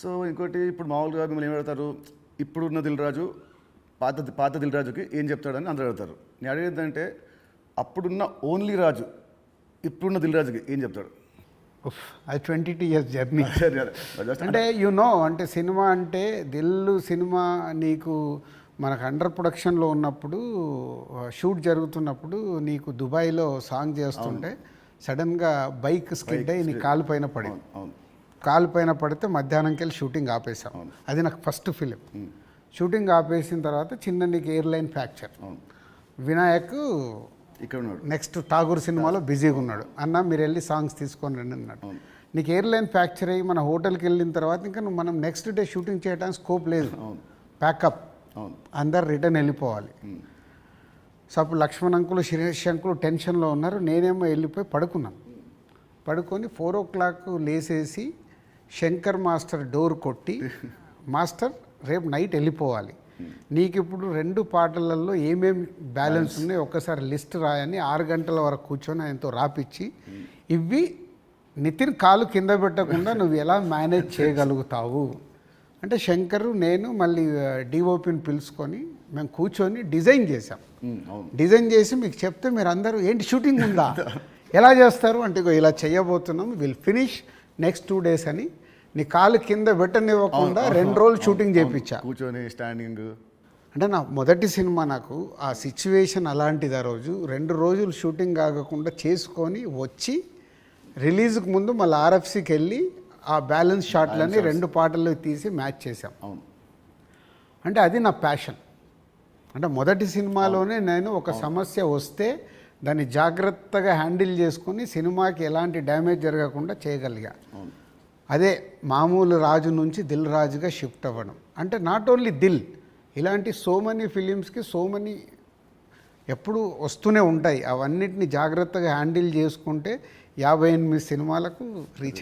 So ఇంకోటి ఇప్పుడు మామూలుగా మిమ్మల్ని ఏం అడుగుతారు, ఇప్పుడున్న దిల్ రాజు పాత దిల్ రాజుకి ఏం చెప్తాడని అందరూ అడుగుతారు. నేను అడిగేదంటే అప్పుడున్న ఓన్లీ రాజు ఇప్పుడున్న దిల్ రాజుకి ఏం చెప్తాడు? అది 22 years జర్నీ. అంటే అంటే సినిమా అంటే సినిమా నీకు మనకు అండర్ ప్రొడక్షన్లో ఉన్నప్పుడు షూట్ జరుగుతున్నప్పుడు నీకు దుబాయ్లో సాంగ్ చేస్తుంటే సడన్గా బైక్ స్కిడ్ అయ్యి నీ కాలు పైన పడింది. కాలు పైన పడితే మధ్యాహ్నంకి వెళ్ళి షూటింగ్ ఆపేసాం. అది నాకు ఫస్ట్ ఫిలిం. షూటింగ్ ఆపేసిన తర్వాత చిన్న నీకు ఎయిర్లైన్ ఫ్రాక్చర్. వినాయక్ ఇక్కడ ఉన్నాడు, నెక్స్ట్ ఠాగూర్ సినిమాలో బిజీగా ఉన్నాడు. అన్న మీరు వెళ్ళి సాంగ్స్ తీసుకొని రండి అన్నాడు. నీకు ఎయిర్లైన్ ఫ్రాక్చర్ అయ్యి మన హోటల్కి వెళ్ళిన తర్వాత ఇంకా మనం నెక్స్ట్ డే షూటింగ్ చేయడానికి స్కోప్ లేదు. ప్యాకప్, అందరు రిటర్న్ వెళ్ళిపోవాలి. సో అప్పుడు లక్ష్మణ్ అంకులు శిరీష్ అంకులు టెన్షన్లో ఉన్నారు. నేనేమో వెళ్ళిపోయి పడుకున్నాను. పడుకొని 4 o'clock లేసేసి శంకర్ మాస్టర్ డోర్ కొట్టి, మాస్టర్ రేపు నైట్ వెళ్ళిపోవాలి, నీకు ఇప్పుడు 2 పాటలలో ఏమేమి బ్యాలెన్స్ ఉన్నాయో ఒక్కసారి లిస్ట్ రాయని 6 గంటల వరకు కూర్చొని ఆయనతో రాపిచ్చి, ఇవి నితిన్ కాలు కింద పెట్టకుండా నువ్వు ఎలా మేనేజ్ చేయగలుగుతావు అంటే శంకర్ నేను మళ్ళీ డిఓపిని పిలుచుకొని మేము కూర్చొని డిజైన్ చేసాం. డిజైన్ చేసి మీకు చెప్తే మీరు అందరూ ఏంటి షూటింగ్ ఉందా, ఎలా చేస్తారు అంటే ఇలా చేయబోతున్నాం, విల్ ఫినిష్ నెక్స్ట్ 2 days అని నీ కాలు కింద పెట్టనివ్వకుండా 2 రోజులు షూటింగ్ చేయించా. కూర్చొని స్టాండింగ్ అంటే నా మొదటి సినిమా, నాకు ఆ సిచ్యువేషన్ అలాంటిది. ఆ రోజు 2 రోజులు షూటింగ్ ఆగకుండా చేసుకొని వచ్చి రిలీజ్కి ముందు మళ్ళీ ఆర్ఎఫ్సికి వెళ్ళి ఆ బ్యాలెన్స్ షాట్లని 2 పాటలు తీసి మ్యాచ్ చేసాం. అంటే అది నా ప్యాషన్. అంటే మొదటి సినిమాలోనే నేను ఒక సమస్య వస్తే దాన్ని జాగ్రత్తగా హ్యాండిల్ చేసుకొని సినిమాకి ఎలాంటి డ్యామేజ్ జరగకుండా చేయగలిగా. అదే మామూలు రాజు నుంచి దిల్ రాజుగా షిఫ్ట్ అవ్వడం. అంటే నాట్ ఓన్లీ దిల్, ఇలాంటి సో మెనీ ఫిలిమ్స్కి సో మెనీ ఎప్పుడు వస్తూనే ఉంటాయి. అవన్నిటిని జాగ్రత్తగా హ్యాండిల్ చేసుకుంటే 58 సినిమాలకు రీచ్ అయ్యాయి.